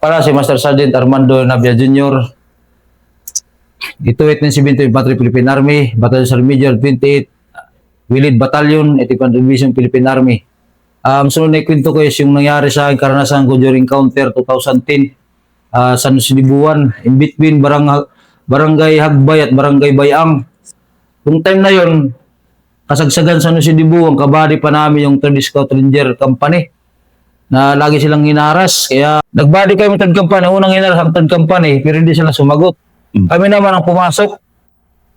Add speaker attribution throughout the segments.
Speaker 1: Para si Master Sergeant Armando Navia Jr., Ituit ng 70 Infantry Philippine Army, Battalion Sergeant Major 28, Willid Battalion, 85th Division Philippine Army. Sunod na ikwento ko is yung nangyari sa akin, karanasan ko during counter 2010 sa Nusidibuan, in between Barangay Hagbay at Barangay Bayang. Yung time na yon, kasagsagan sa Nusidibuan, kabady pa namin yung 3rd Scout Ranger Company na lagi silang hinaras. Kaya nagbady kami 3rd Company, unang hinaras ang 3rd Company, pero hindi sila sumagot. Kami naman ang pumasok.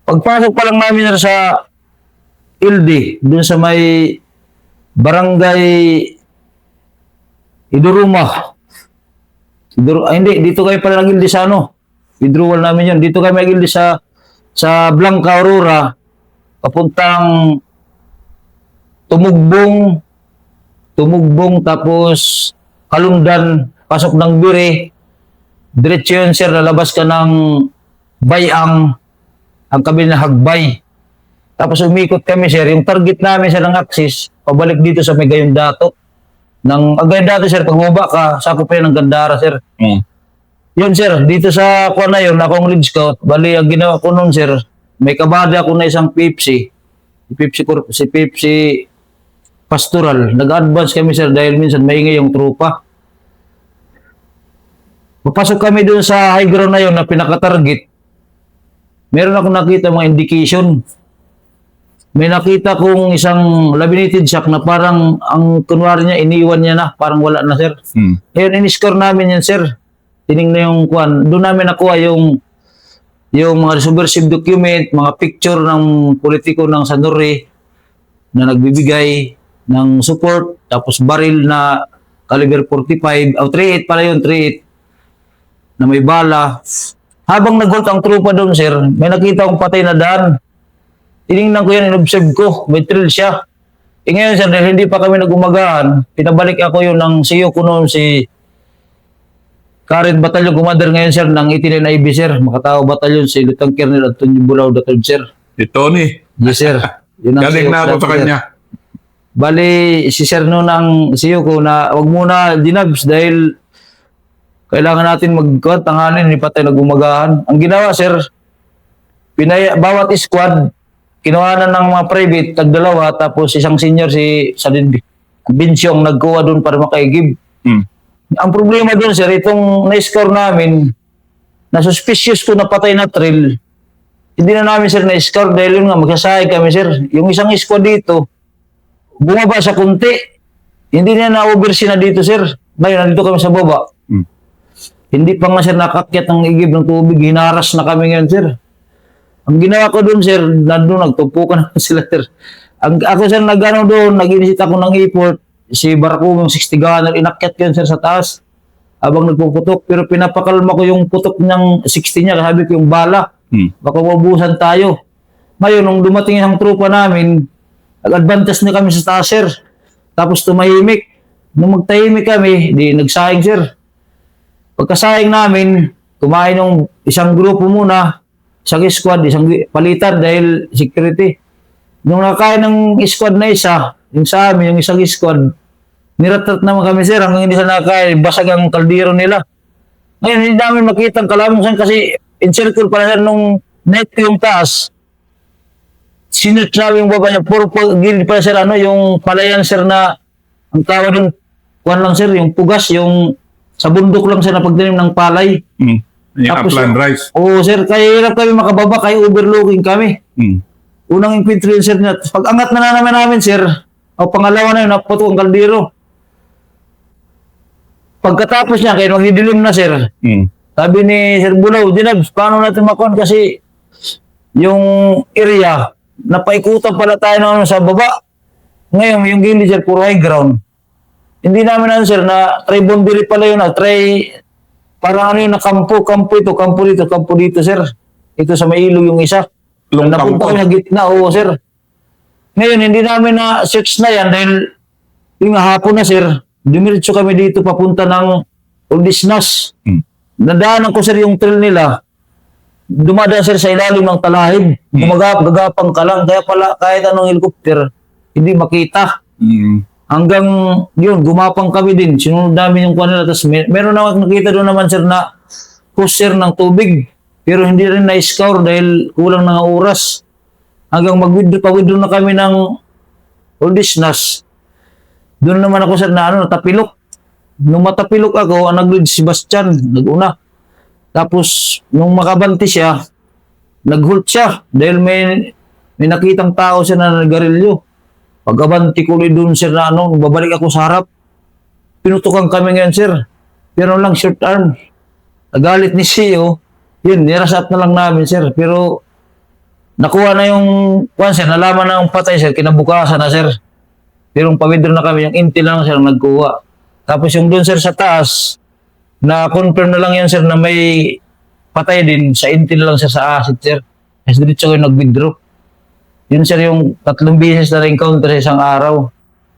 Speaker 1: Pagpasok pa lang namin sa LD, dun sa may Barangay Iduruma. Hindi, dito kayo pala nag-LD sa withdrawal namin yun. Dito kayo nag-LD sa Blanca Aurora, papuntang Tumugbong, tapos Kalundan, pasok ng Bire. Diretso yun, sir, lalabas ka ng Bayang, ang kabila na Hagbay. Tapos umikot kami, sir. Yung target namin, sir, ng Axis, pabalik dito sa may Gayondato. Ang Gayondato, sir, pag bumaba ka, sakop pa yun ng Gandara, sir. Yun, sir, dito sa kuha na yun, akong lead scout, bali, ang ginawa ko nun, sir, may kabada ako na isang Pepsi. Si Pepsi Pastoral. Nag-advance kami, sir, dahil minsan maingay yung tropa. Papasok kami dun sa high ground na yun na pinaka-target. Meron akong nakita mga indication. May nakita kong isang laminated shack na parang ang kunwari niya, iniwan niya na, parang wala na, sir. Ngayon, in-score namin yan, sir. Tinignan yung kuwan. Doon namin nakuha yung mga subversive document, mga picture ng politiko ng Sanore na nagbibigay ng support, tapos baril na caliber 45, 38 pala yun, 38, na may bala. Habang nag-halt ang trupa doon, sir, may nakita akong patay na daan. Tinignan ko yan, in-observe ko, may trail siya. Ngayon, sir, dahil hindi pa kami nag-umagahan, pinabalik ako yun ng CEO ko noon, si current Battalion Commander ngayon, sir, ng 89 IB, sir. Makatao Battalion, si Lieutenant Colonel Antonio Bulao, the third, sir.
Speaker 2: Si Tony.
Speaker 1: Yes, sir.
Speaker 2: Galing na ako sa kanya.
Speaker 1: Bali, si sir noon ang CEO ko na wag muna dinabs dahil kailangan natin mag-cut, tanganin, hindi pa tayo nag-umagahan. Ang ginawa, sir, bawat squad, kinuha na ng mga private, tagdalawa, tapos isang senior, si Sadin Binsyong, nagkuha doon para makaigib. Ang problema doon, sir, itong na-score namin, na suspicious ko na patay na trail, hindi na namin, sir, na-score dahil yun nga, magsasahay kami, sir. Yung isang squad dito, bumaba sa kunti, hindi na na-oversee na dito, sir. Ngayon, nandito kami sa baba. Hindi pa nga, sir, nakakyat ng igib ng tubig, hinaras na kami ngayon, sir. Ang ginawa ko doon, sir, nandun, nagtupukan na sila, sir. Ako, sir, nag-inisit ako ng airport, si Barako, yung 60 gunner, inakyat yun, sir, sa taas, habang nagpuputok. Pero pinapakalma ko yung putok ng 60 niya, sabi ko yung bala, baka mabusan tayo. Ngayon, nung dumating ang trupa namin, nag-advantage na kami sa taas, sir. Tapos tumahimik. Nung magtahimik kami, di nagsayang, sir. Pagkasayang namin, kumain ng isang grupo muna, isang squad, isang palitan dahil security. Nung nakain ng squad na isa, yung sa amin, yung isang squad, niratat naman kami, sir, hanggang hindi sila nakain, basag ang kaldero nila. Ngayon, hindi namin makita ang kalamusan kasi encircle pala, sir, nung net yung taas. Sinut namin yung baba niya, puro gilid pala, sir, yung palayan, sir, na ang tawag ng kuwan lang, sir, yung pugas, yung sa bundok lang, sir, na pagdanim ng palay.
Speaker 2: Yung upland rice.
Speaker 1: Oo, sir, kaya hirap kami makababa, kaya overlooking kami. Unang infantry, sir, na pag angat na namin, sir, o pangalawa na yun, naputo ang kaldero. Pagkatapos niya, kaya magdidilim na, sir, sabi ni Sir Bulao, Dinabs, paano natin makuhan kasi yung area, napaikutan pala tayo na sa baba. Ngayon, yung gilid, sir, puro high ground. Hindi namin sir, na try boundary pala yun, try, parang yun, na kampo dito, sir. Ito sa may ilog yung isa. Napunta kami na gitna, oo, sir. Ngayon, hindi namin na search na yan dahil yung hapon na, sir, dumiritso kami dito papunta ng Undisnas. Nadaanan ko, sir, yung trail nila. Dumadaan, sir, sa ilalim ng talahib. Gagapang ka lang. Kaya pala, kahit anong helicopter, hindi makita. Hanggang yun, gumapang kami din. Sinunod namin yung kuha nila. Tapos meron naman nakita doon naman sir na pusher ng tubig. Pero hindi rin na-scour dahil kulang na nga oras. Hanggang pa-withdraw na kami ng all this nas. Doon naman ako sir na natapilok. Nung matapilok ako, ang nag-lead si Bastian, nag-una. Tapos, nung makabanti siya, nag-halt siya dahil may nakitang tao siya na nagarilyo. Pag-abanti ko ulit doon sir na babalik ako sa harap. Pinutukan kami ngayon sir. Pero lang short arm. Nagalit ni CEO. Yun, nirasap na lang namin sir. Pero nakuha na yung sir, nalaman na yung patay sir, kinabukasan na sir. Pero pawidro na kami, yung intel lang sir nagkuha. Tapos yung doon sir sa taas, na-confirm na lang yan sir na may patay din sa intel lang sir sa acid sir. Kasi diretso kayo nag-withdraw. Yun sir yung 3 beses na encounter sa isang araw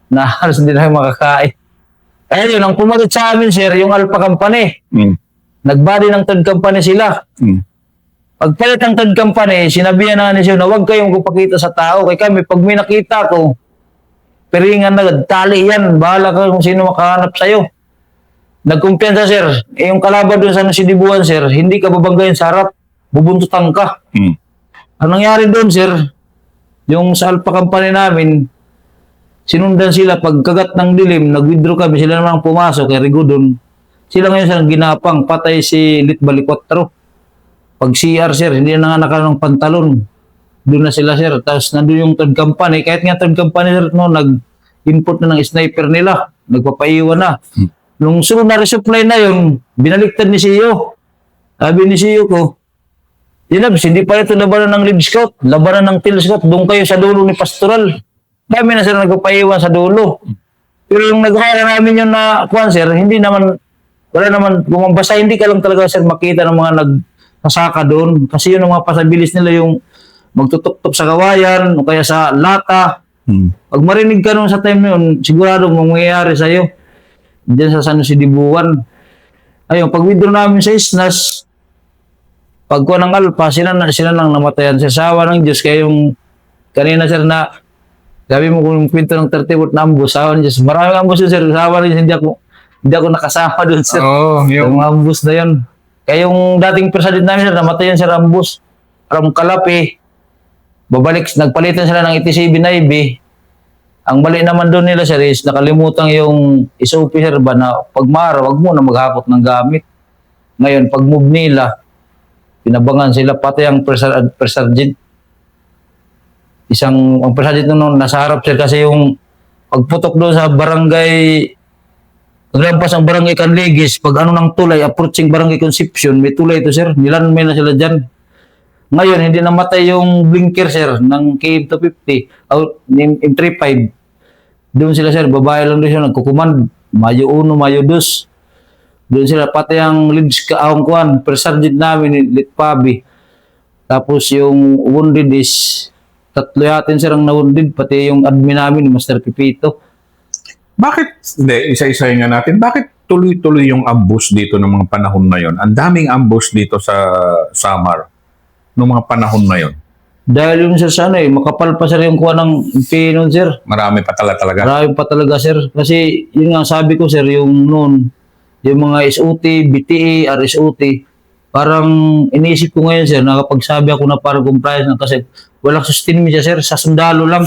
Speaker 1: na halos hindi na makakain. Kaya yun, ang pumatid sa amin sir, yung Alpha Company. Nagbali ng third company sila. Pagpalit ng third company, sinabihan na ni siya na huwag kayong kupakita sa tao. Kaya kami, pag may nakita ko, piringan na, tali yan, bahala ka kung sino makahanap sa'yo. Nagkumpiyansa sir, yung kalaban doon sa nasidibuan sir, hindi ka babanggayin sa harap, bubuntutan ka. Ang nangyari doon sir, yung sa Alpha Company namin, sinundan sila pagkagat ng dilim, nag-withdraw kami, sila naman ang pumasok, kay Rigo doon. Sila ngayon sa ginapang, patay si Lit Balicuatro. Pag CR sir, hindi na nga naka ng pantalon. Doon na sila sir. Tapos nandun yung third company. Kahit nga third company sir, nag-import na ng sniper nila. Nagpapaiwan na. Nung sunod na resupply na yun, binaliktad ni CEO. Sabi ni CEO ko, Jinabs, hindi pa ito labanan ng lead scout, labanan ng tail scout, doon kayo sa dulo ni Pastoral. Kami na sila nagpapaiwan sa dulo. Pero yung nag-hire namin yun na sir, hindi naman, wala naman, basta hindi ka lang talaga sir makita ng mga nagpasaka doon. Kasi yun ang mga pasabilis nila yung magtutok-tok sa kawayan o kaya sa lata. Pag marinig ka nun sa time na yun, sigurado mangyayari sa'yo. Diyan sa San Jose Dibuan. Ayun, pag withdraw namin sa Isnas, pagkuha ng Alpha, sila lang namatayan. Sa sawa ng Diyos, kaya yung kanina sir na, sabi mo kung yung kwento ng 30 volt na ambus, sawa ng Diyos. Maraming ambus yun sir, sawa ng Diyos, hindi ako nakasama doon sir. Yung ambus na yun. Kaya yung dating president namin sir, namatayan sir ambus. Parang kalapi, babalik, nagpalitan sila ng 87 na IB. Ang bali naman doon nila sir is nakalimutan yung SOP sir ba na pag maaraw, wag mo na maghakot ng gamit. Ngayon, pag move nila, pinabangan sila pati ang per-sergeant. Ang per-sergeant nung nasa harap sir kasi yung pagputok doon sa barangay, naglampas ang barangay Canligis, pag ng tulay, approaching barangay Concepcion, may tulay ito sir, nilanmay na sila dyan. Ngayon, hindi namatay yung blinker, sir, ng KM250, M35. Doon sila, sir, babae lang doon siya, nagkukuman, Mayo 1, Mayo 2. Doon sila, pati ang leads kaawang kuhan, per-sergeant namin, Lit Pabi. Tapos yung wounded is, 3 yatin, sir, ang na-wounded, pati yung admin namin, Master Pipito.
Speaker 2: Bakit, hindi, isa-isahin nga natin, bakit tuloy-tuloy yung ambush dito ng mga panahon na yon? Ang daming ambush dito sa Samar noong mga panahon na yon.
Speaker 1: Dahil yun sir sa makapal pa sir yung kuha ng pinon sir.
Speaker 2: Marami pa talaga.
Speaker 1: Marami pa talaga sir. Kasi yun nga sabi ko sir, yung noon, yung mga SOT, BTE, RSOT, parang iniisip ko ngayon sir, nakapagsabi ako na parang compliance na kasi walang sustainment siya sir, sa sundalo lang.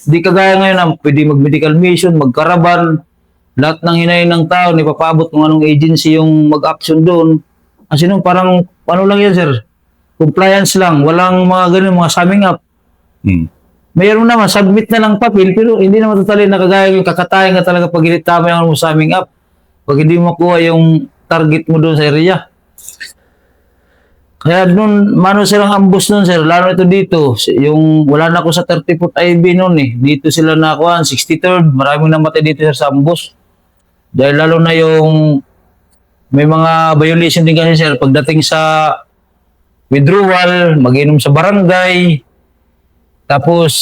Speaker 1: Di kagaya ngayon na pwede mag-medical mission, magkaraban, lahat ng hinayin ng tao, ipapabot ng anong agency yung mag-action doon. Kasi nung parang, ano lang yan sir, compliance lang, walang mga ganun, mga summing up. Mayroon naman, submit na lang papel, pero hindi naman totally nakagaya yung kakatayin ka talaga pag hindi tama yung summing up. Pag hindi mo makuha yung target mo doon sa area. Kaya noon, mano silang ambus noon sir, lalo ito dito, yung wala na ako sa 30-foot IB noon dito sila nakuha, 63rd, maraming namatay dito sir sa ambus. Dahil lalo na yung, may mga violation din kasi sir, pagdating sa withdrawal, mag-inom sa barangay, tapos,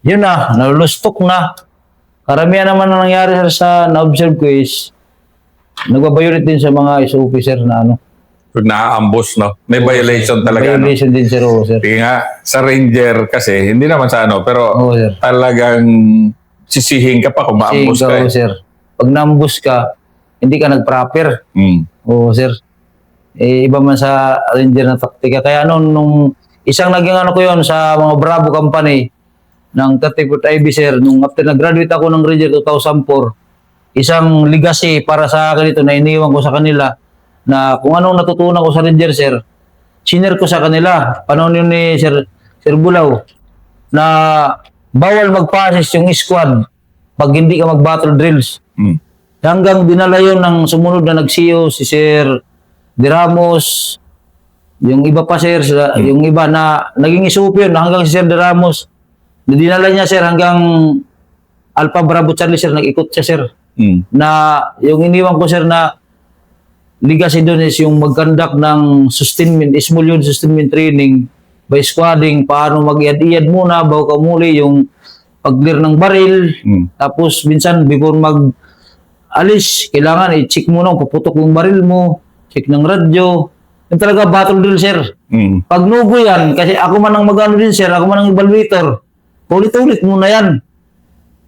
Speaker 1: yun na, nalustok na. Karamihan naman na nangyari sir sa na-observe ko is, nagbabayulit din sa mga SOP sir na
Speaker 2: Pag na-ambush, no? May violation talaga,
Speaker 1: violation din sir,
Speaker 2: Sige nga, sa Ranger kasi, hindi naman sa pero
Speaker 1: sir.
Speaker 2: talagang sisihin ka pa kung
Speaker 1: Kasi
Speaker 2: maambos ka.
Speaker 1: ikaw, sir, pag naambus ka, hindi ka nag-proper. Oo, sir. Iba man sa Ranger na taktika. Kaya nung isang naging ko yon sa mga Bravo company ng 30-foot IB, sir, nung after nag-graduate ako ng Ranger 2004, isang legacy para sa akin ito na iniwan ko sa kanila na kung anong natutunan ko sa Ranger, sir, senior ko sa kanila. Panahon yun ni Sir Bulaw na bawal mag-passes yung squad pag hindi ka mag-battle drills. Hanggang dinala yun ng sumunod na nag-CEO, si Sir De Ramos, yung iba pa, sir, yung iba na naging isupo yun hanggang si Sir De Ramos. Dinala niya, sir, hanggang Alpha Bravo Charlie, sir, nag-ikot siya, sir. Na yung iniwan ko, sir, na legacy doon is yung mag-conduct ng sustainment, small unit sustainment training by squadding, paano mag-iad-iad muna bago ka muli, yung pag-clear ng baril. Tapos minsan before mag-alis, kailangan i-check mo nung paputok yung baril mo, check ng radyo. Yung talaga battle drill, sir. Pag nugo yan, kasi ako man ang mag-ano din, sir, ako man ang evaluator, ulit-ulit muna yan.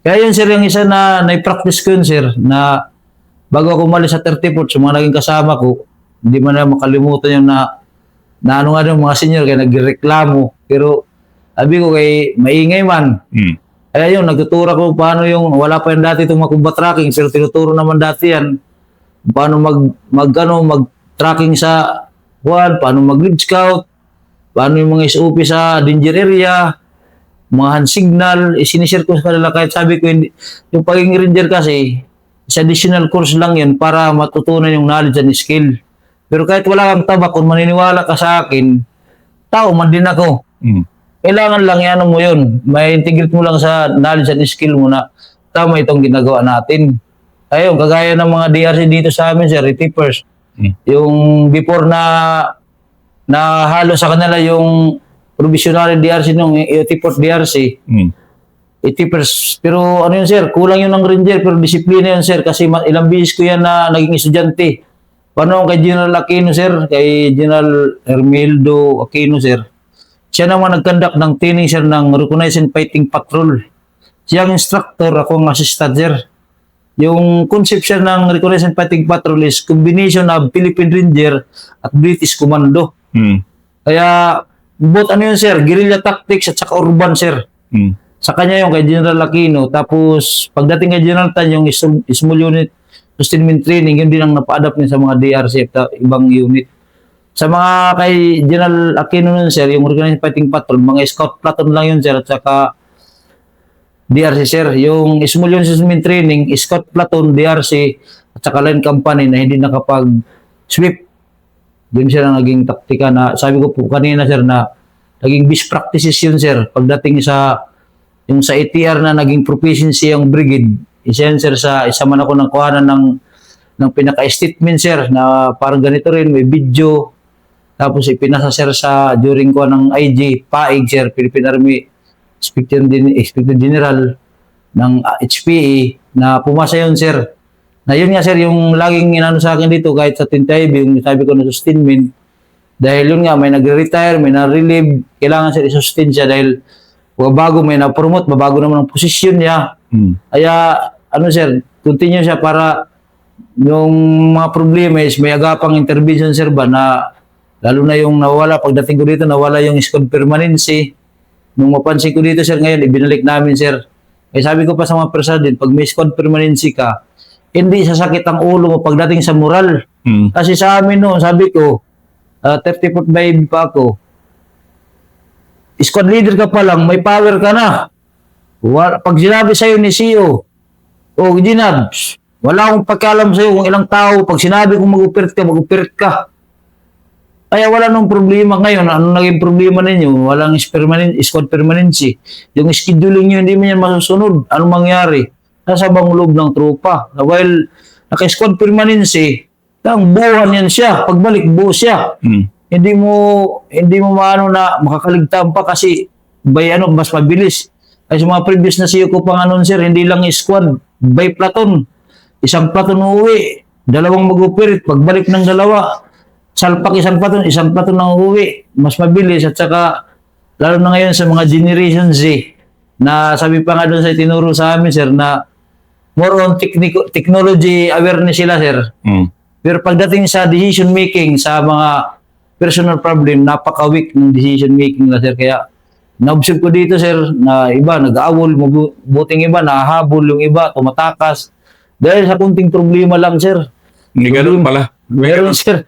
Speaker 1: Kaya yun, sir, yung isa na na-practice ko yun, sir, na bago ako umalis sa 30 foot, sa mga naging kasama ko, hindi man na makalimutan yung na ano nga yung mga senior kaya nagreklamo. Pero sabi ko kay maingay man. Kaya yun, nagtuturo ko paano yung, wala pa yung dati itong makumba tracking, pero tinuturo naman dati yan. Paano mag-tracking sa paano mag-lead scout, paano yung mga SOP sa danger area, mga hand signal, sinishare ko sa kanila kahit sabi ko, hindi, yung pagiging ranger kasi, sa additional course lang yun para matutunan yung knowledge and skill. Pero kahit wala kang tabak, kung maniniwala ka sa akin, tao man din ako. Kailangan lang yan mo yun. May integrate mo lang sa knowledge and skill mo na tama itong ginagawa natin. Ayun, kagaya ng mga DRC dito sa amin, sir, retipers. Yung before na halo sa kanila yung provisional DRC nung retipers DRC. Itipers. Pero ano yun, sir, kulang yun ng ranger, pero disiplina yun, sir, kasi ilang beses ko yan na naging estudyante. Paano kay General Aquino, sir, kay General Hermeldo Aquino, sir. Siya naman nag-conduct ng training, sir, ng Reconnaissance Fighting Patrol. Siya ang instructor, ako ang assistant, sir. Yung concept, sir, ng Reconnaissance Fighting Patrol is combination of Philippine Ranger at British Commando. Kaya, both ano yun, sir, guerrilla tactics at saka urban, sir. Sa kanya yung kay General Aquino. Tapos, pagdating kay General Tan, yung small unit sustainment training, yun din ang napa-adapt niya sa mga DRC at ibang unit. Sa mga kay General Aquino nun, sir, yung Organized Fighting Patrol, mga scout platoon lang yun, sir, at saka DRC, sir. Yung small unit sustainment training, scout platoon, DRC, at saka line company na hindi nakapag-sweep. Yun siya ang naging taktika na, sabi ko po kanina, sir, na naging best practices yun, sir. Pagdating sa yung sa ATR na naging proficiency ang brigade, isa yan, sir, isa man ako ng kuhanan ng pinaka-statement, sir, na parang ganito rin, may video, tapos ipinasa, sir, sa during ko ng IG, PAIG, sir, Philippine Army Inspector General ng HPE, na pumasa yun, sir. Na yun nga, sir, yung laging inano sa akin dito, kahit sa Tintaybi, yung sabi ko na sustainment, dahil yun nga, may nagre-retire, may na-relieve, kailangan, sir, i-sustain siya dahil bago may na-promote, babago naman ang posisyon niya. Kaya, ano, sir, continue siya para yung mga problema is may agapang intervention, sir, ba, na lalo na yung nawala, pagdating ko dito, nawala yung squad permanency. Nung mapansin ko dito, sir, ngayon, ibinalik namin, sir. Eh, sabi ko pa sa mga president, pag may squad permanency ka, hindi sasakit ang ulo mo pagdating sa moral. Kasi sa amin, no, sabi ko, 30 foot by pa ako, squad leader ka pa lang, may power ka na. Pag sinabi sa'yo ni CEO, Ginabs, wala akong pakialam sa'yo kung ilang tao, pag sinabi kong mag-operate ka. Kaya wala nung problema ngayon. Anong naging problema ninyo? Walang squad permanency. Yung scheduling nyo, hindi mo yan masusunod. Anong mangyari? Nasa bang loob ng tropa. While naka-squad permanency, ang buuhan yan siya. Pagbalik, buo siya. Hindi mo maano na makakaligtaan pa kasi by mas mabilis. Kasi mga previous na siyo ko pang anon, sir, hindi lang squad, by platoon. Isang platoon uuwi, dalawang mag-operate, pagbalik ng dalawa, salpak isang platoon na uuwi, mas mabilis at saka lalo na ngayon sa mga Generation Z, Na sabi pa nga doon sa tinuro sa amin, sir, na more on technology awareness sila, sir.
Speaker 2: Mm.
Speaker 1: Pero pagdating sa decision making, sa mga personal problem, napaka-weak ng decision making nila, sir. Kaya na-observe ko dito, sir, na iba nag-aawol, buting iba, nahahabol yung iba, tumatakas. Dahil sa kunting problema lang, sir.
Speaker 2: Hindi ganun pala.
Speaker 1: Meron, sir.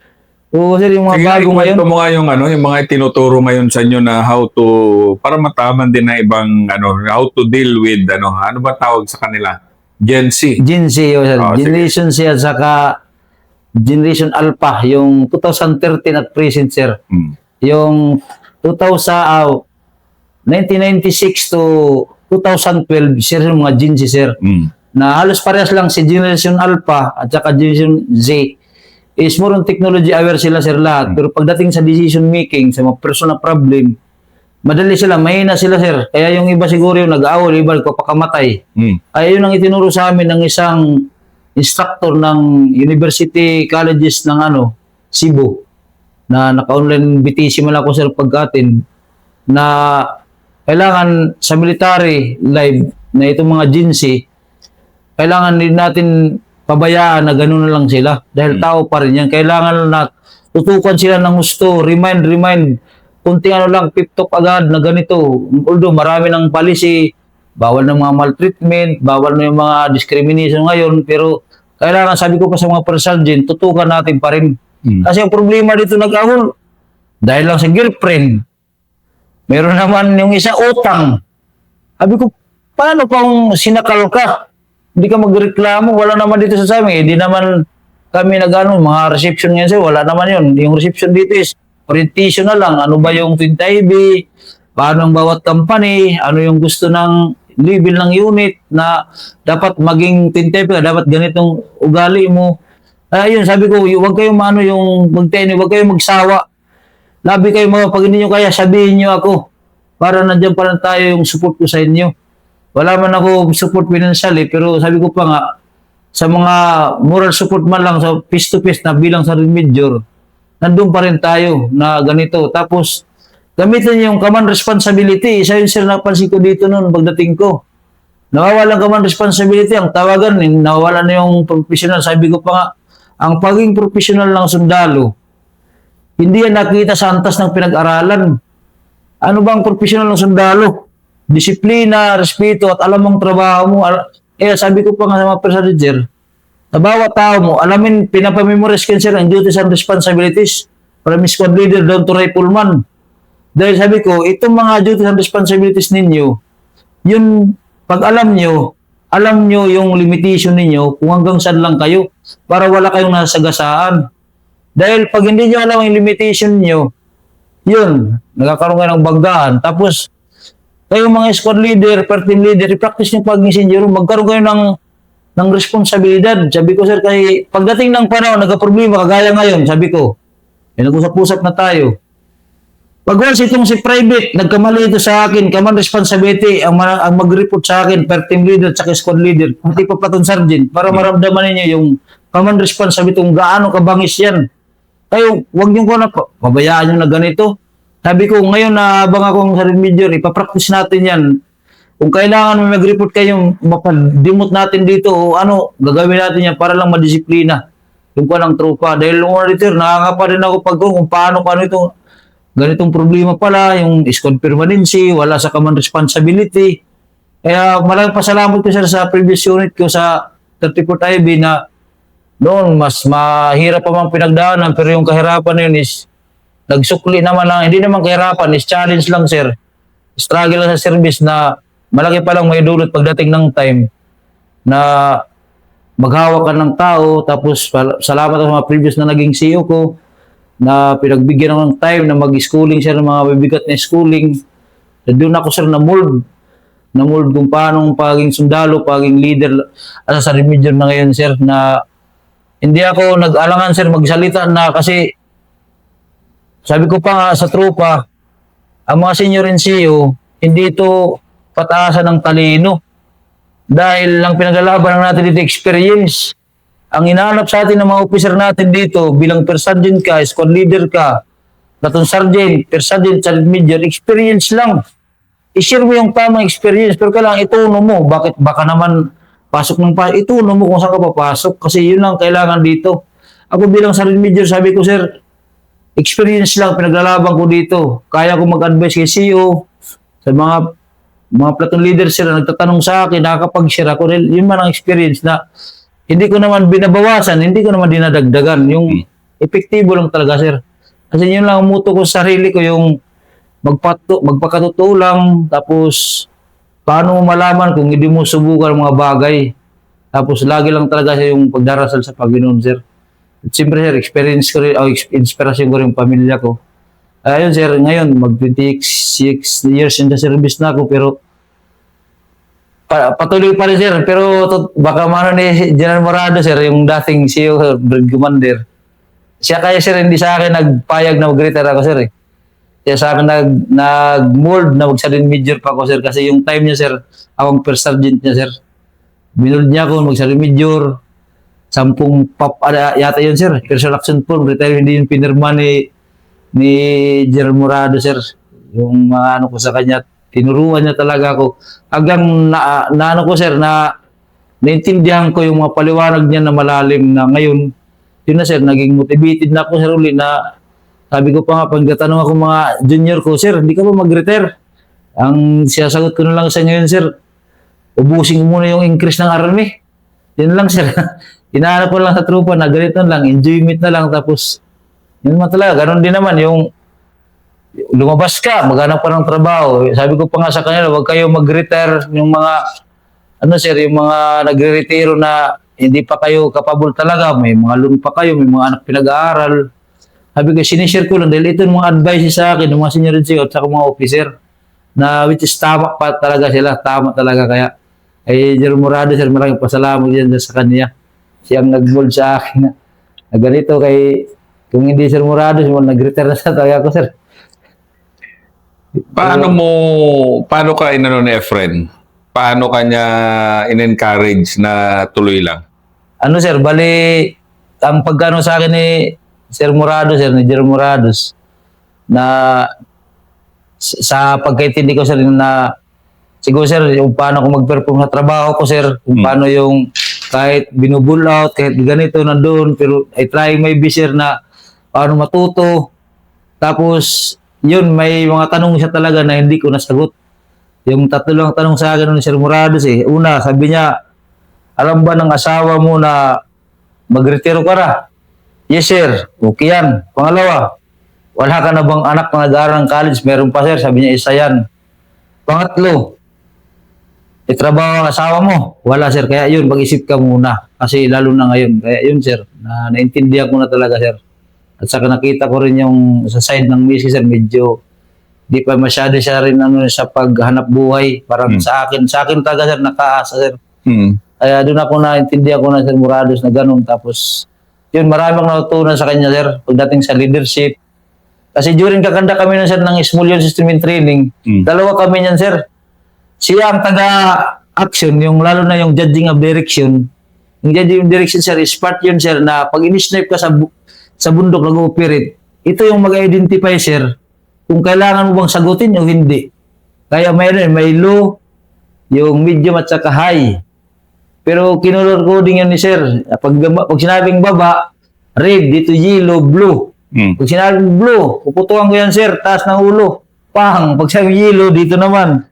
Speaker 1: Oo, sir, yung mga
Speaker 2: Sige,
Speaker 1: bago ngayon.
Speaker 2: ikwento mo nga yung ano, yung mga tinuturo ngayon sa inyo na how to, para mataman din na ibang ano, how to deal with ano ba tawag sa kanila? Gen Z.
Speaker 1: Gen Z, oh, sir.
Speaker 2: Oh, sige.
Speaker 1: Generation Z at saka Generation Alpha, yung 2013 at present, sir.
Speaker 2: Mm.
Speaker 1: Yung 1996 to 2012, sir, yung mga Gen Z, sir.
Speaker 2: Mm.
Speaker 1: Na halos parehas lang si Generation Alpha at saka Generation Z. Is more on technology aware sila, sir, lahat. Pero pagdating sa decision making, sa mga personal problem, madali sila, mahina sila, sir. Kaya yung iba siguro yung nag-aawal, iba kapakamatay.
Speaker 2: Mm.
Speaker 1: Ay yun ang itinuro sa amin ng isang instructor ng University Colleges ng Cebu, na naka-online BTC man ako, sir, pag-attend, na kailangan sa military live na itong mga Gen Z, kailangan din natin pabayaan na gano'n na lang sila. Dahil tao pa rin yan. Kailangan na tutukan sila ng gusto, remind, kunting lang, pip talk agad na ganito. Although marami ng policy, bawal ng mga maltreatment, bawal na yung mga discrimination ngayon, pero kailangan, sabi ko pa sa mga per-sergeant, tutukan natin pa rin. Kasi ang problema dito nag-ahol, dahil lang sa girlfriend, meron naman yung isa utang. Sabi ko, paano pang sinakal ka? Hindi ka magreklamo, wala naman dito sa amin. Hindi naman kami mga reception ngayon, sir, wala naman yun. Yung reception dito is orientation na lang. Ano ba yung 20IB? Paano ang bawat company? Ano yung gusto ng level ng unit na dapat maging 20IB ka, dapat ganitong ugali mo. Ayun, sabi ko, huwag kayong huwag kayong magsawa. Labi kayo pag hindi nyo kaya, sabihin nyo ako. Para nandiyan pa lang tayo yung support ko sa inyo. Wala man ako support financially, pero sabi ko pa nga, sa mga moral support man lang, sa face-to-face na bilang sa major, nandun pa rin tayo na ganito. Tapos, gamitin niyo yung command responsibility. Isa yung sir napansin ko dito noon pagdating ko. Nawawalan command responsibility, ang tawagan, nawawala na yung professional. Sabi ko pa nga, ang pagiging professional ng sundalo, hindi yan nakita sa antas ng pinag-aralan. Ano bang professional ng sundalo? Disiplina, respeto, at alam mong trabaho mo. Sabi ko pa nga sa mga per-sergeant, na bawat tao mo, alamin, pinapamemorize ka, sir, ang duties and responsibilities from squad leader down to rifleman. Dahil sabi ko, itong mga duties and responsibilities ninyo, yun, pag alam nyo yung limitation ninyo, kung hanggang saan lang kayo, para wala kayong nasagasaan. Dahil pag hindi nyo alam yung limitation nyo, yun, nagkakaroon kayo ng banggaan. Tapos, kayong mga squad leader, per team leader, i-practice nyo pag-gising nyo, magkaroon kayo ng responsibilidad. Sabi ko, sir, kasi pagdating ng panahon, nagka-problema, kagaya ngayon, sabi ko, nag-usap-usap na tayo. Pag once itong si private, nagkamali ito sa akin, command responsibility, ang mag-report sa akin, per team leader, tsaka squad leader, pati pa platoon sergeant, para maramdaman ninyo yung command responsibility, kung gaano kabangis yan. Kayo, huwag nyo pabayaan nyo na ganito. Sabi ko, ngayon na habang akong sa major, ipapractice natin yan. Kung kailangan may mag-report kayo, mapadimot natin dito o gagawin natin yan para lang madisiplina. Yung palang tropa. Dahil nung dito, nakakapa rin ako kung paano ito, ganitong problema pala, yung squad permanency, wala sa command responsibility. Kaya maraming pasalamat ko, sir, sa previous unit ko sa 34th IB na noon, mas mahirap pa mang pinagdaanan, pero yung kahirapan na yun is nagsukli naman lang, hindi naman kahirapan, is challenge lang, sir. Struggle lang sa service na malaki pa lang may dulot pagdating ng time na maghawak ka ng tao. Tapos salamat sa mga previous na naging CEO ko na pinagbigyan ng time na mag-schooling, sir, ng mga bibigat na schooling. Doon ako, sir, na-mold kung paano paging sundalo, paging leader sa remedial na ngayon, sir, na hindi ako nag-alangan, sir, magsalita na kasi sabi ko pa nga sa tropa, ang mga senior NCO, hindi ito pataasan ng talino. Dahil lang pinaglalaban natin dito experience. Ang hinahanap sa atin ng mga officer natin dito, bilang per sergeant ka, squad leader ka, platoon sergeant, per sergeant, sergeant major, experience lang. i-share mo yung tamang experience, pero kailangan ituno mo. Bakit? Baka naman pasok ng ituno mo kung saan ka papasok. Kasi yun lang kailangan dito. Ako bilang sergeant major, sabi ko, sir, experience lang, pinaglalaban ko dito. Kaya ko mag-advise kay CEO, sa mga platoon leaders sila, nagtatanong sa akin, nakakapag-share ako. Yun man ang experience na hindi ko naman binabawasan, hindi ko naman dinadagdagan. Yung epektibo lang talaga, sir. Kasi yun lang umuto ko sa sarili ko, yung magpakatotoo lang, tapos paano mo malaman kung hindi mo subukan ang mga bagay. Tapos lagi lang talaga yung pagdarasal sa Panginoon, sir. At siyempre, sir, experience ko rin, inspirasyon ko rin yung pamilya ko. Ayun, sir, ngayon, mag-26 years in the service na ako, pero patuloy pa rin, sir. Pero baka mano ni General Morado, sir, yung dating CEO, Brigade Commander. Siya kaya, sir, hindi sa akin nagpayag na mag-retire ako, sir, eh. Kaya sa akin nag-mold na mag-sergeant major pa ako, sir. Kasi yung time niya, sir, akong first sergeant niya, sir. Binold niya ako mag-sergeant major. 10 yata yun, sir. Personal action form. Retire, hindi yung pinirma ni General Morado, sir. Yung mga ano ko sa kanya, tinuruan niya talaga ako. Hanggang na ko, sir, na naintindihan ko yung mga paliwanag niya na malalim na ngayon. Yun na, sir, naging motivated na ako, sir, uli na sabi ko pa nga, pagkatanong ako mga junior ko, sir, hindi ka ba mag-retire? Ang siyasagot ko na lang sa ngayon, sir, ubusin mo muna yung increase ng army. Yun lang, sir. Hinahanap ko lang sa trupa na ganito lang, enjoyment na lang, tapos, yun naman talaga, ganun din naman, yung lumabas ka, maghanap ka ng trabaho. Sabi ko pa nga sa kanila, huwag kayo mag-retire, yung mga, ano, sir, yung mga nagre-retiro na hindi pa kayo kapabol talaga, may mga loan pa kayo, may mga anak pinag-aaral. Sabi ko, sinishare ko lang dahil ito yung mga advice sa akin ng mga senior at saka mga officer na which is tama pa talaga sila, tama talaga. Kaya ay General Morado, sir, maraming pasalamat yan sa kanya. Siyang nag-mold sa akin na ganito kay kung hindi Sir Morado, nag-retire na sa talaga ako, sir.
Speaker 2: Paano ka inano ni Efren? Paano ka niya in-encourage na tuloy lang?
Speaker 1: Ano, sir, bali, ang pagkano sa akin ni Sir Morado, sir, ni General Morados, na sa pagkaintindi ko, sir, na siguro, sir, yung paano ko mag-perform sa trabaho ko, sir, kung paano yung kahit binubull out, kahit ganito nandun, pero I try my best, sir, na paano matuto. Tapos, yun, may mga tanong siya talaga na hindi ko nasagot. Yung tatlo lang tanong sa akin ni Sir Morados, eh. Una, sabi niya, alam ba ng asawa mo na mag-retiro ka na? Yes, sir. Okay yan. Pangalawa, wala ka na bang anak na nag-aaral ng college? Meron pa, sir. Sabi niya, isa yan. Pangatlo, itrabaho ang asawa mo? Wala, sir. Kaya yun, mag-isip ka muna. Kasi lalo na ngayon. Kaya yun, sir, na naintindihan ko na talaga, sir. At saka nakita ko rin yung sa side ng misis, sir, medyo di pa masyado siya rin sa paghanap buhay. Parang sa akin talaga, sir, nakaasa, sir. Kaya doon ako naintindihan ko na, Sir Morados, na ganun. Tapos, yun, marami akong natutunan sa kanya, sir, pagdating sa leadership. Kasi during kakanda kami nun, sir, ng Small Unit System in Training, dalawa kami niyan, sir. Siya ang taga-action, yung lalo na yung judging of direction. Yung judging of direction, sir, is part yun, sir, na pag in-snipe ka sa bundok nag-ooperate, ito yung mag-identify, sir, kung kailangan mo bang sagutin o hindi. Kaya may low, yung medium at saka high. Pero kinulor coding yun ni sir. Pag sinabing baba, red, dito yellow, blue. Pag sinabing blue, puputukan ko yan, sir, taas ng ulo. Pag sinabing yellow, dito naman.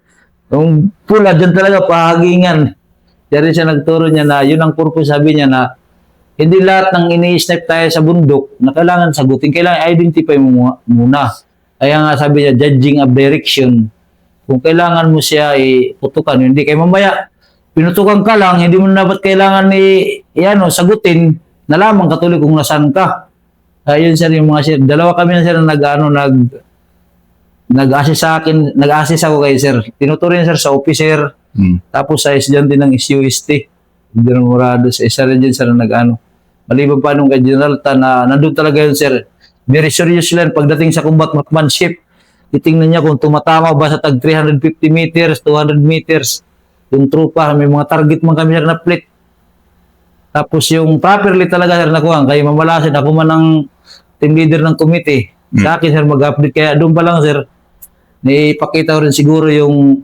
Speaker 1: Yung pula, dyan talaga, pahagingan. Kaya rin siya nagturo niya na, yun ang purpose, sabi niya na, hindi lahat ng ini-snipe tayo sa bundok na kailangan sagutin. Kailangan identify mo muna. Kaya nga sabi niya, judging of direction. Kung kailangan mo siya iputukan, hindi kayo mamaya, pinutukan ka lang, hindi mo na dapat kailangan sagutin, nalaman ka tuloy kung nasaan ka. Ayun, sir, yung mga sir. Dalawa kami na, sir, nag-assist sa akin, nag-assist ako kay sir. Tinuturin, sir, sa officer, tapos sa estudyante ng SUST, General Morados, isa rin dyan, sir, maliban pa nung kay General Ta na nandun talaga yun, sir. Very serious lang pagdating sa combat marksmanship. Titingnan niya kung tumatama ba sa tag 350 meters, 200 meters. Yung trupa, may mga target man kami, sir, na plate. Tapos yung properly talaga, sir, nakuha. Kaya mamalasin, ako man ang team leader ng committee. Sa akin, sir, mag-update. Kaya doon pa lang, sir, Ipakita ko rin siguro yung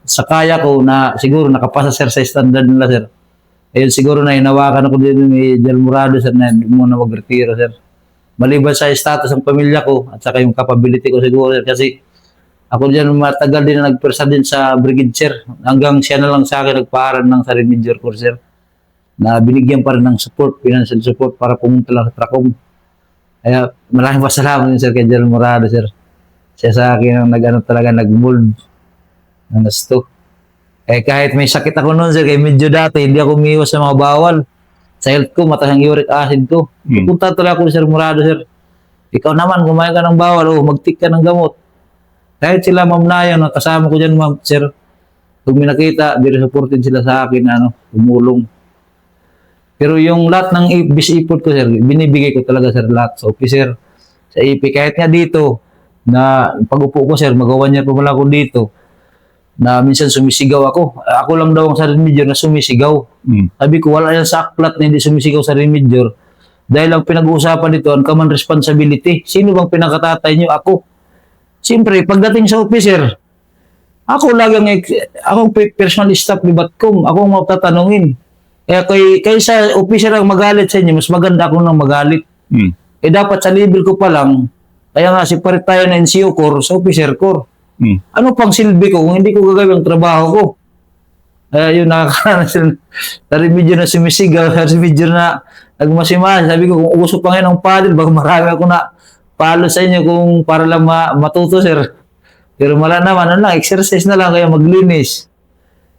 Speaker 1: sa kaya ko na siguro nakapasa sir sa standard nila sir. Ayun siguro na hinawakan ako din ni Del Morado sir na hindi muna magretiro sir. Maliban sa status ng pamilya ko at saka yung capability ko siguro sir kasi ako diyan matagal din na nagpersa din sa brigade sir. Hanggang siya na lang sa akin nagpaaral ng sarili major course sir. Na binigyan pa rin ng support, financial support para pumunta lang sa Tracom. Kaya maraming pasalamat din sir kay Del Morado sir. Siya sa akin ang talaga nag-mold ng gusto. Kahit may sakit ako noon sir, kay medyo dati, hindi ako umiwas sa mga bawal. Sa health ko, mataas ang uric acid ko. Pupunta talaga ako sir Morado sir. Ikaw naman, kumain ka ng bawal, mag-take ka ng gamot. Kahit sila ma'am na yan, kasama ko dyan ma'am sir. Pag may nakita, very supported sila sa akin, tumulong. Pero yung lahat ng effort ko sir, binibigay ko talaga sir lahat sa officer, sa AP. Kahit nga dito, na pag-upo ko sir, magawa niya pa pala ako dito, na minsan sumisigaw ako. Ako lang daw ang sergeant major na sumisigaw. Sabi ko, wala yan sa aklat na hindi sumisigaw sergeant major. Dahil ang pinag-uusapan dito, ang common responsibility. Sino bang pinakatatay niyo? Ako. Siyempre, pagdating sa officer, ako akong personal staff ni Batcom, ako ang matatanungin. Kaya kaysa officer ang magalit sa inyo, mas maganda ako nang magalit. Dapat sa level ko pa lang, kaya nga separate tayo na NCO Corps sa officer Corps. Ano pang silbi ko kung hindi ko gagawin ang trabaho ko? Yun, nakakaranas sa medyo na sumisigaw, sa medyo na nagmasimas. Sabi ko, kung uso pa ngayon ang paddle, baka marami ako na palo sa inyo kung para lang matuto, sir. Pero wala naman, exercise na lang, kaya maglinis.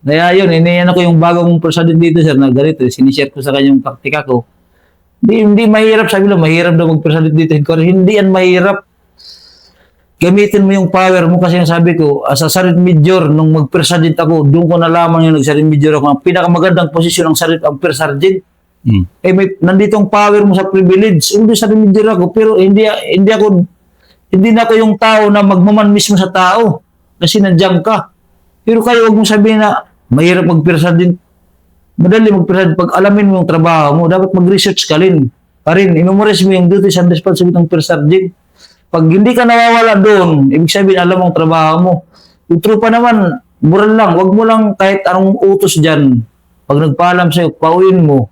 Speaker 1: Kaya yun, iniyan ako yung bagong president dito, sir, na ganito, sinishare ko sa kanyang praktika ko. Hindi mahirap, sabi lang, mahirap daw mag-president dito. Hindi yan mahirap. Gamitin mo yung power mo kasi yung sabi ko, sa sergeant major, nung mag-sergeant ako, doon ko nalaman yung nag-sergeant major ako, ang pinakamagandang posisyon ng sergeant, ang per-sergeant. Nandito ang power mo sa privilege. Hindi sergeant major ako, pero hindi na ako yung tao na magmaman mismo sa tao kasi nandiyan ka. Pero kayo, huwag mong sabihin na mahirap mag-per-sergeant. Madali mag-per-sergeant. Pag alamin mo yung trabaho mo, dapat mag-research ka rin. I-memorize mo yung duties and responsibility ng per-sergeant. Pag hindi ka nawawala doon, ibig sabihin, alam mo ang trabaho mo. Yung trupa naman, mural lang. Huwag mo lang kahit anong utos dyan. Pag nagpaalam sa'yo, pauwiin mo.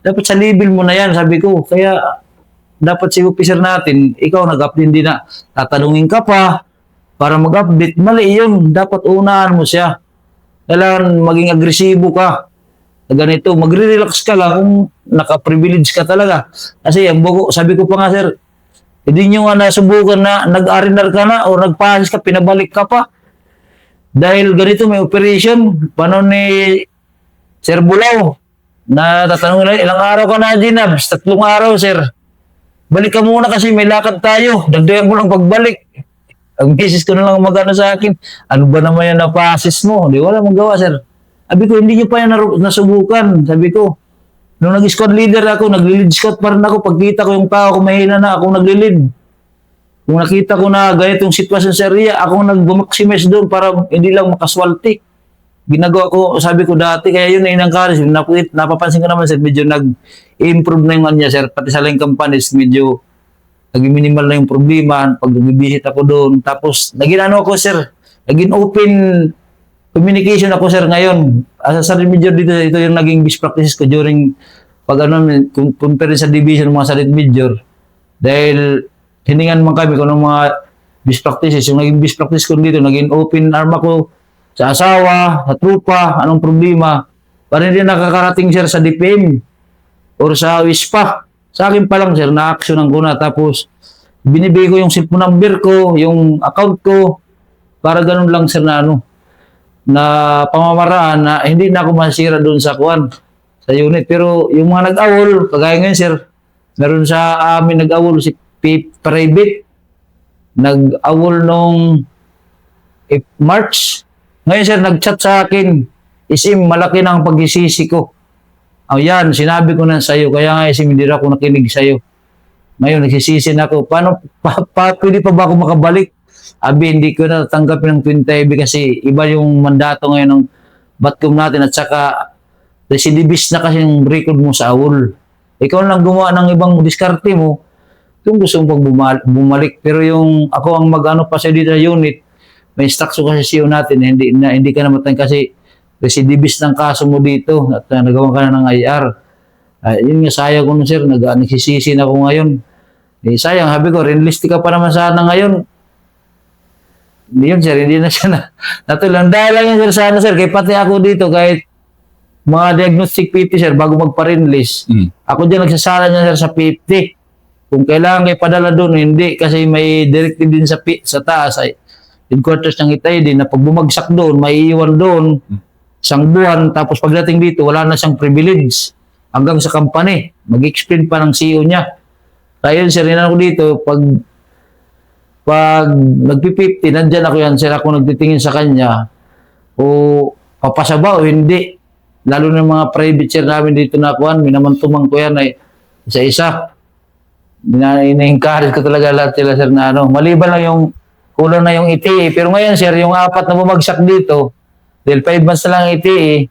Speaker 1: Dapat sa level mo na yan, sabi ko. Kaya, dapat si officer natin, ikaw nag-update, hindi na tatanungin ka pa para mag-update. Mali yun. Dapat unahan mo siya. Kailangan maging agresibo ka. Ganito, magre-relax ka lang kung naka-privilege ka talaga. Kasi, sabi ko pa nga, sir, hindi nyo nga nasubukan na nag-arinar ka na o nagpahis ka, pinabalik ka pa. Dahil ganito may operation, paano ni Sir Bulao, na tatanungin na, ilang araw ka na, Ginabs? 3 araw, sir. Balik ka muna kasi may lakad tayo. Dagdagan mo lang pagbalik. Ang misis ko na lang magano sa akin, ano ba naman yan na pa-assist mo? Di wala mong gawa, sir. Sabi ko, hindi nyo pa yan nasubukan. Sabi ko, nung nag-squad leader ako, nag-lead squad pa rin ako. Pagkita ko yung tao, mahina na, akong nag-lead. Kung nakita ko na ganitong sitwasyon sa area, akong nag-maximize doon para hindi lang makaswalti. Ginagawa ko, sabi ko dati, kaya yun na inangkaris. Napapansin ko naman, sir, medyo nag-improve na yung niya, sir. Pati sa line companies, medyo nag-minimal na yung problema. Pag nag-visit ako doon. Tapos, naging ako, sir, naging open communication ako, sir, ngayon. As a sergeant major dito, ito yung naging best practices ko during compare sa division ng mga sergeant major. Dahil hiningan man kami kung anong mga best practices. Yung naging best practice ko dito, naging open arm ako sa asawa, sa trupa, anong problema. Para hindi nakakarating, sir, sa DPM or sa WISPA. Sa akin pa lang, sir, na-actionan ko na. Tapos, binibigay ko yung cellphone number ko, yung account ko, para ganun lang, sir, na pamamaraan na hindi na ako masira doon sa sa unit. Pero yung mga nag-awol, kagaya ngayon, sir, meron sa amin nag-awol si Private, nag-awol nung March. Ngayon, sir, nag-chat sa akin, isim, malaki na ang pagsisisi ko. Yan, sinabi ko na sa'yo, kaya nga isim, hindi ako nakinig sa'yo. Ngayon, nagsisisi na ako. Pwede pa ba ako makabalik? Abi, hindi ko na tanggapin ng 20 kasi iba yung mandato ngayon ng Batcom natin at saka recidivist na kasi yung record mo sa AWOL. Ikaw lang gumawa ng ibang diskarte mo kung gusto mong bumalik. Pero yung ako ang mag-ano pa sa dito sa unit, may instruction kasi CEO natin, hindi ka namatay kasi recidivist ng kaso mo dito at nagawa ka na ng IR. Yun nga, sayang ko nun, sir. Nagsisisi na ako ngayon. Sayang, sabi ko, realistic ka pa naman sana ngayon. Yun, sir, hindi na siya natulang. Dahil lang yun, sir, sana, sir, kaya pati ako dito, kahit mga diagnostic 50, sir, bago magpa-release, ako dyan nagsasala niya, sir, sa 50. Kung kailangan kayo padala doon, hindi, kasi may directive din sa taas, ay headquarters ng Itay din, na pag bumagsak doon, may iwan doon, isang buwan, tapos pagdating dito, wala na siyang privilege hanggang sa company. Mag-explain pa ng CEO niya. Kaya yun, sir, yun ako dito, pag nagpi-50, nandyan ako yan, sir, ako nagtitingin sa kanya, o papasa ba o hindi. Lalo na mga private sir namin dito na kuhan, minamantumang ko yan ay isa-isa. Ina-encourage ko talaga lahat sila, sir, na maliban lang yung kulang na yung ETA. Pero ngayon, sir, yung 4 na bumagsak dito, dahil 5 months na lang ETA,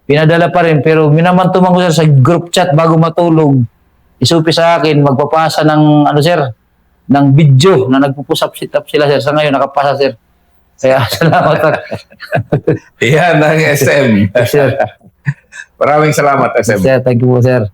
Speaker 1: pinadala pa rin. Pero minamantumang ko, sir, sa group chat bago matulog, isupi sa akin, magpapasa ng, sir, ng video na nagpupusap sit up sila, sir. Sa ngayon, nakapasa, sir. Kaya, salamat.
Speaker 2: Yan ang SM.
Speaker 1: Sir.
Speaker 2: Maraming salamat, SM.
Speaker 1: Sir, thank you po, sir.